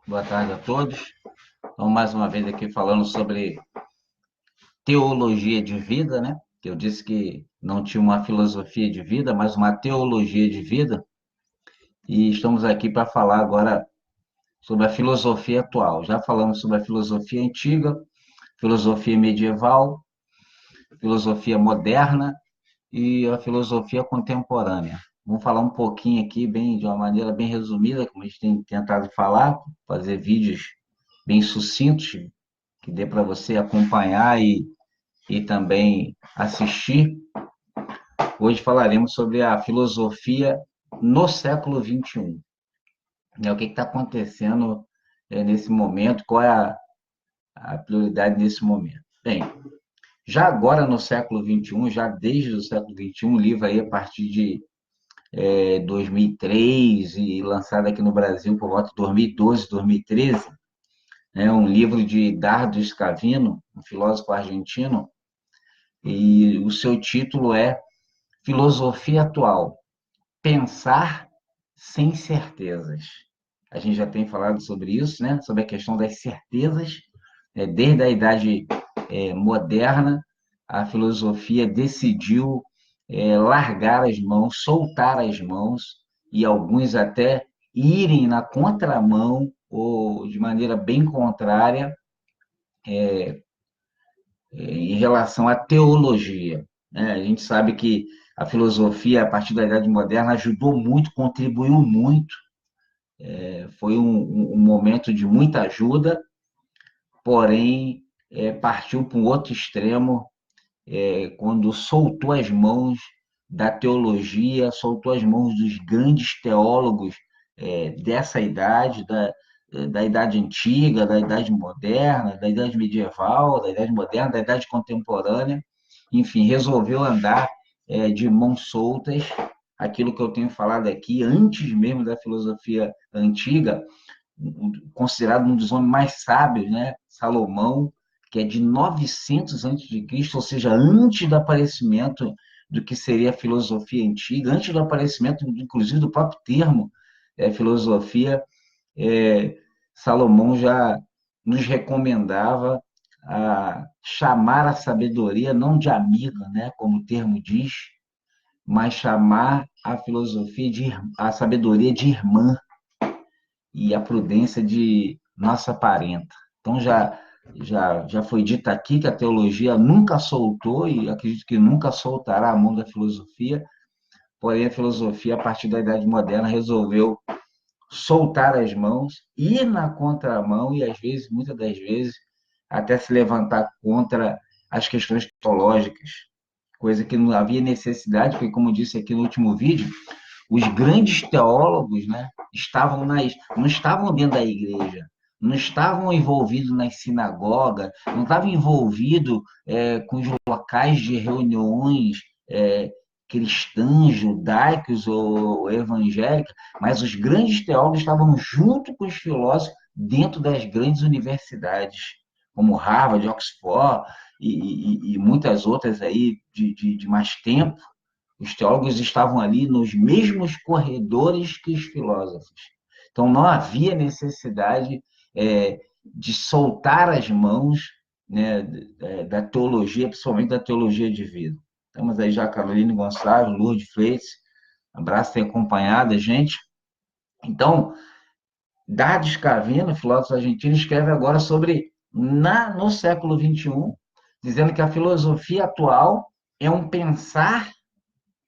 Boa tarde a todos. Então, mais uma vez aqui falando sobre teologia de vida, né? Eu disse que não tinha uma filosofia de vida, mas uma teologia de vida. E estamos aqui para falar agora sobre a filosofia atual. Já falamos sobre a filosofia antiga, filosofia medieval, filosofia moderna e a filosofia contemporânea. Vamos falar um pouquinho aqui, bem, de uma maneira bem resumida, como a gente tem tentado falar, fazer vídeos bem sucintos, que dê para você acompanhar e também assistir. Hoje falaremos sobre a filosofia no século XXI. Né? O que está acontecendo nesse momento, qual é a prioridade nesse momento. Bem, já agora no século XXI, já desde o século XXI, livro aí a partir de 2003 e lançado aqui no Brasil por volta de 2012, 2013, né, um livro de Dardo Scavino, um filósofo argentino, e o seu título é Filosofia Atual, Pensar sem Certezas. A gente já tem falado sobre isso, né? Sobre a questão das certezas. Desde a Idade Moderna, a filosofia decidiu largar as mãos, soltar as mãos, e alguns até irem na contramão ou de maneira bem contrária em relação à teologia. Né? A gente sabe que a filosofia, a partir da Idade Moderna, ajudou muito, contribuiu muito, foi um momento de muita ajuda, porém, partiu para um outro extremo, quando soltou as mãos da teologia, soltou as mãos dos grandes teólogos dessa idade, da idade antiga, da idade moderna, da idade medieval, da idade moderna, da idade contemporânea, enfim, resolveu andar de mãos soltas, aquilo que eu tenho falado aqui, antes mesmo da filosofia antiga, considerado um dos homens mais sábios, né? Salomão, que é de 900 a.C., ou seja, antes do aparecimento do que seria a filosofia antiga, antes do aparecimento, inclusive, do próprio termo filosofia, é, Salomão já nos recomendava a chamar a sabedoria não de amiga, né, como o termo diz, mas chamar a filosofia a sabedoria de irmã e a prudência de nossa parenta. Então já foi dito aqui que a teologia nunca soltou e acredito que nunca soltará a mão da filosofia, porém a filosofia a partir da Idade Moderna resolveu soltar as mãos, ir na contramão e, às vezes, muitas das vezes, até se levantar contra as questões teológicas, coisa que não havia necessidade, porque, como disse aqui no último vídeo, os grandes teólogos, né, não estavam dentro da igreja, não estavam envolvidos nas sinagogas, não estavam envolvidos com os locais de reuniões cristãs, judaicos ou evangélicas, mas os grandes teólogos estavam junto com os filósofos dentro das grandes universidades, como Harvard, Oxford e muitas outras aí de mais tempo. Os teólogos estavam ali nos mesmos corredores que os filósofos. Então, não havia necessidade de soltar as mãos, né, da teologia, principalmente da teologia de vida. Temos aí já a Caroline Gonçalves, Lourdes Freitas, abraço, tem acompanhado a gente. Então, Dado Scavino, filósofo argentino, escreve agora sobre, no século XXI, dizendo que a filosofia atual é um pensar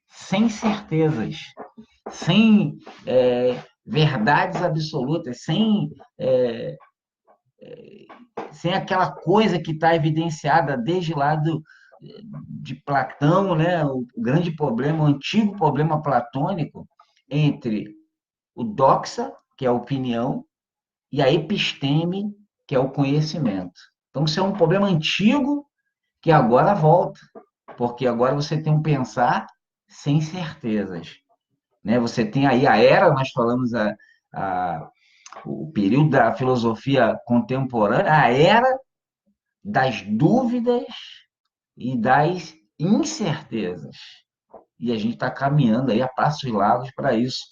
sem certezas, sem verdades absolutas, sem aquela coisa que está evidenciada desde lá de Platão, né? O grande problema, o antigo problema platônico entre o doxa, que é a opinião, e a episteme, que é o conhecimento. Então, isso é um problema antigo que agora volta, porque agora você tem um pensar sem certezas. Né? Você tem aí a era, nós falamos o período da filosofia contemporânea, a era das dúvidas e das incertezas. E a gente está caminhando aí a passos largos para isso,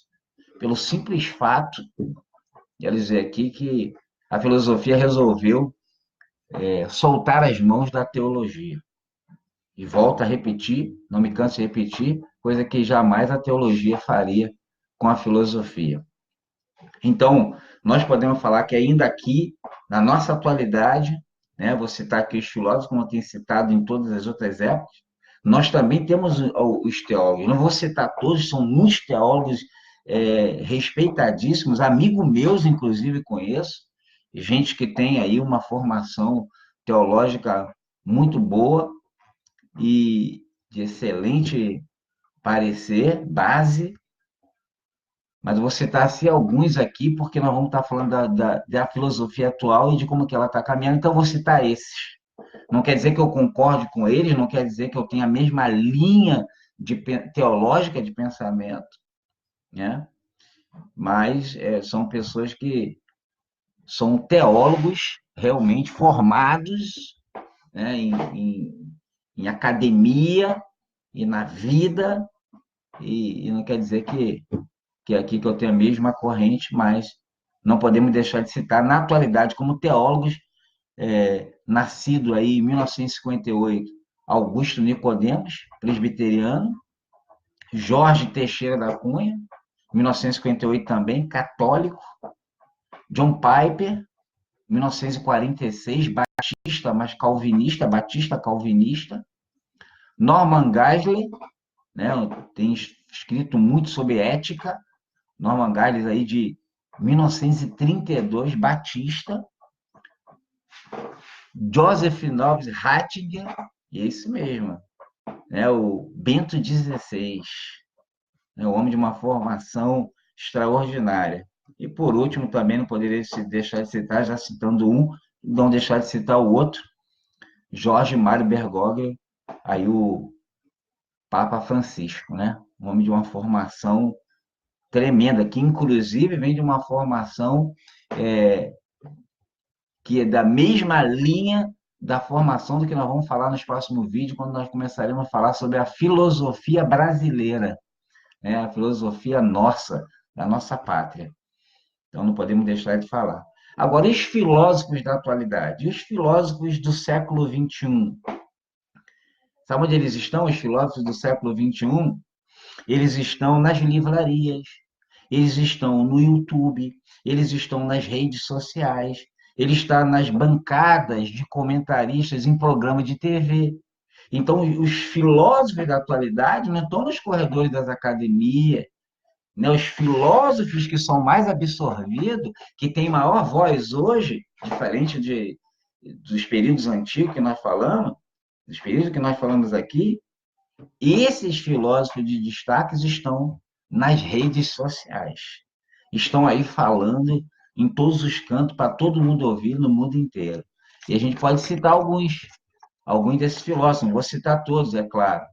pelo simples fato quero dizer aqui que a filosofia resolveu soltar as mãos da teologia. E volto a repetir, não me canso de repetir, coisa que jamais a teologia faria com a filosofia. Então, nós podemos falar que ainda aqui, na nossa atualidade, né, vou citar aqui os filósofos, como eu tenho citado em todas as outras épocas, nós também temos os teólogos. Não vou citar todos, são muitos teólogos respeitadíssimos, amigos meus, inclusive, conheço, gente que tem aí uma formação teológica muito boa e de excelente parecer, base, mas vou citar assim, alguns aqui, porque nós vamos estar falando da filosofia atual e de como que ela está caminhando, então vou citar esses. Não quer dizer que eu concorde com eles, não quer dizer que eu tenha a mesma linha teológica de pensamento, né? Mas são pessoas que são teólogos realmente formados, né, em academia e na vida, e não quer dizer que aqui que eu tenho a mesma corrente, mas não podemos deixar de citar na atualidade como teólogos, nascido aí em 1958, Augusto Nicodemos, presbiteriano, Jorge Teixeira da Cunha, 1958 também, católico, John Piper, 1946, batista, mas calvinista, batista calvinista, Norman Geisler, né, tem escrito muito sobre ética, Norman Geisler aí de 1932, batista, Joseph Noves Ratzinger, e é isso mesmo, né, o Bento XVI, né, o homem de uma formação extraordinária. E por último, também não poderia deixar de citar, já citando um, não deixar de citar o outro, Jorge Mário Bergoglio, aí o Papa Francisco, né? Um homem de uma formação tremenda, que inclusive vem de uma formação é, que é da mesma linha da formação do que nós vamos falar nos próximos vídeos, quando nós começaremos a falar sobre a filosofia brasileira, né? A filosofia nossa, da nossa pátria. Então não podemos deixar de falar. Agora, e os filósofos da atualidade? E os filósofos do século XXI? Sabe onde eles estão, os filósofos do século XXI? Eles estão nas livrarias, eles estão no YouTube, eles estão nas redes sociais, eles estão nas bancadas de comentaristas em programa de TV. Então, os filósofos da atualidade não estão nos corredores das academias, né? Os filósofos que são mais absorvidos, que têm maior voz hoje, diferente dos períodos antigos que nós falamos, dos períodos que nós falamos aqui, esses filósofos de destaques estão nas redes sociais. Estão aí falando em todos os cantos, para todo mundo ouvir no mundo inteiro. E a gente pode citar alguns desses filósofos, não vou citar todos, é claro.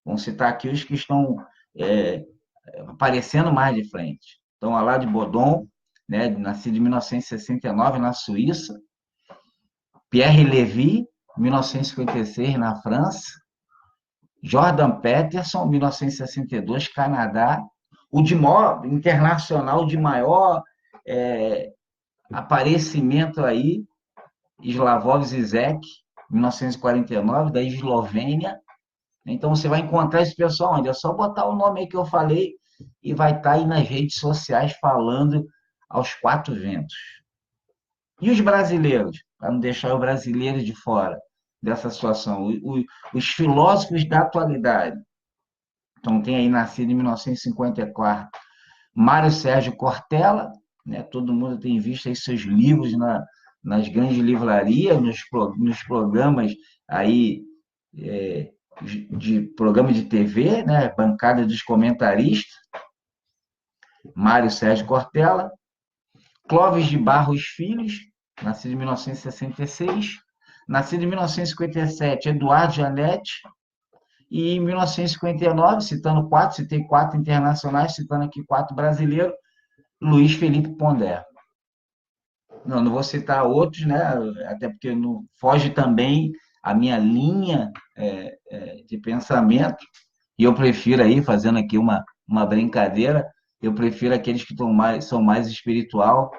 Vamos citar aqui os que estão é, aparecendo mais de frente. Então, Alain de Bodon, né, nascido em 1969 na Suíça, Pierre Lévy, 1956 na França, Jordan Peterson, 1962, Canadá, o de maior, internacional de maior aparecimento aí, Slavoj Zizek, 1949, da Eslovênia. Então, você vai encontrar esse pessoal onde? É só botar o nome aí que eu falei e vai estar aí nas redes sociais falando aos quatro ventos. E os brasileiros? Para não deixar o brasileiro de fora dessa situação. Os filósofos da atualidade. Então, tem aí nascido em 1954 Mário Sérgio Cortella, né? Todo mundo tem visto aí seus livros nas grandes livrarias, nos programas aí de programa de TV, né? Bancada dos comentaristas, Mário Sérgio Cortella, Clóvis de Barros Filhos, nascido em 1966, nascido em 1957, Eduardo Janete, e em 1959, citando quatro, citei quatro internacionais, citando aqui quatro brasileiros, Luiz Felipe Pondé. Não vou citar outros, né? Até porque não foge também a minha linha de pensamento, e eu prefiro aí, fazendo aqui uma brincadeira, eu prefiro aqueles que são mais espiritual,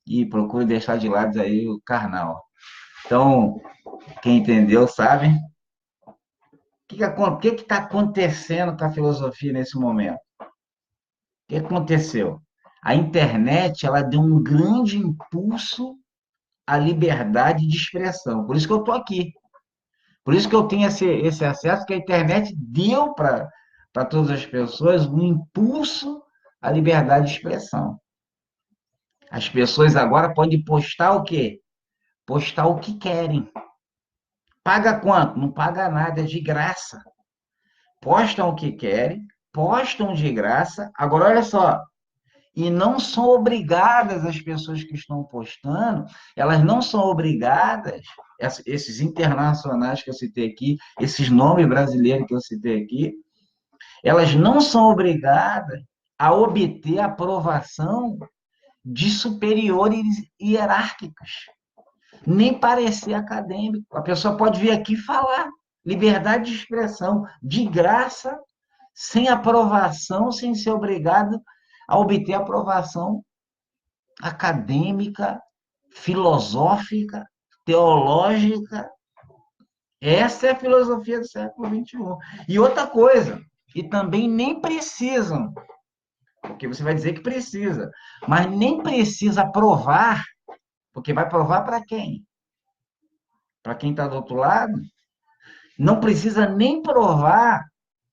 e procure deixar de lado aí o carnal. Então, quem entendeu sabe. O que está acontecendo com a filosofia nesse momento? O que aconteceu? A internet ela deu um grande impulso à liberdade de expressão. Por isso que eu estou aqui. Por isso que eu tenho esse acesso que a internet deu para todas as pessoas um impulso à liberdade de expressão. As pessoas agora podem postar o quê? Postar o que querem. Paga quanto? Não paga nada, é de graça. Postam o que querem, postam de graça. Agora, olha só, e não são obrigadas as pessoas que estão postando, elas não são obrigadas, esses internacionais que eu citei aqui, esses nomes brasileiros que eu citei aqui, elas não são obrigadas a obter aprovação de superiores hierárquicos, nem parecer acadêmico. A pessoa pode vir aqui falar, liberdade de expressão, de graça, sem aprovação, sem ser obrigado a obter aprovação acadêmica, filosófica, teológica. Essa é a filosofia do século XXI. E outra coisa, e também nem precisam, porque você vai dizer que precisa, mas nem precisa provar, porque vai provar para quem? Para quem está do outro lado? Não precisa nem provar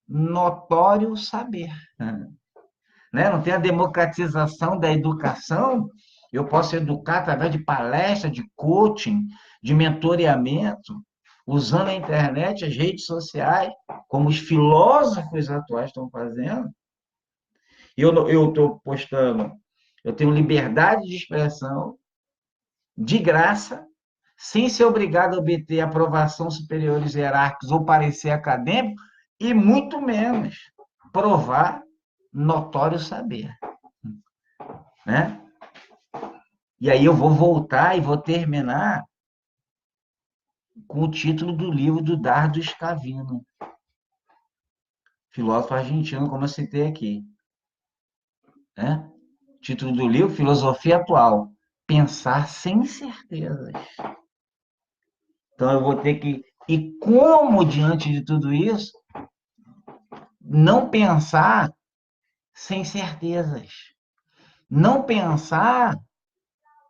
notório saber. Né? Não tem a democratização da educação. Eu posso educar através de palestras, de coaching, de mentoreamento, usando a internet, as redes sociais, como os filósofos atuais estão fazendo. Eu estou postando, eu tenho liberdade de expressão, de graça, sem ser obrigado a obter aprovação superiores hierárquicos ou parecer acadêmico, e muito menos provar notório saber. Né? E aí eu vou voltar e vou terminar com o título do livro do Dardo Scavino, filósofo argentino, como eu citei aqui. Né? Título do livro, Filosofia Atual. Pensar sem certezas. Então eu vou ter que... E como, diante de tudo isso, não pensar sem certezas? Não pensar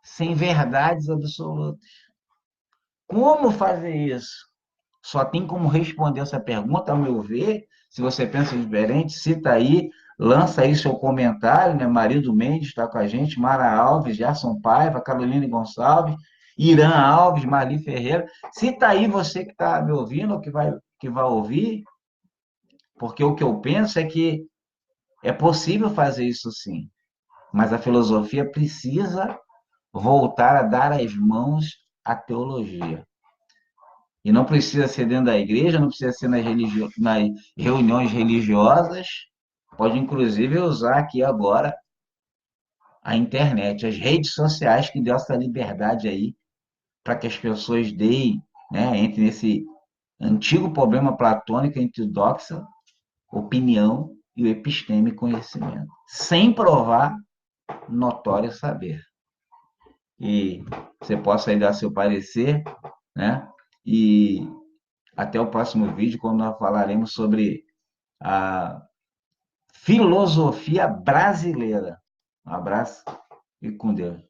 sem verdades absolutas. Como fazer isso? Só tem como responder essa pergunta, ao meu ver, se você pensa diferente, cita aí, lança aí seu comentário, né? Marido Mendes está com a gente, Mara Alves, Gerson Paiva, Caroline Gonçalves, Irã Alves, Marli Ferreira. Cita aí você que está me ouvindo, ou que vai ouvir, porque o que eu penso é que é possível fazer isso sim, mas a filosofia precisa voltar a dar as mãos à teologia. E não precisa ser dentro da igreja, não precisa ser nas reuniões religiosas, pode inclusive usar aqui agora a internet, as redes sociais que dão essa liberdade aí para que as pessoas deem, né, entre nesse antigo problema platônico entre doxa, opinião, e o episteme conhecimento, sem provar notório saber. E você possa aí dar seu parecer, né? E até o próximo vídeo, quando nós falaremos sobre a filosofia brasileira. Um abraço e com Deus.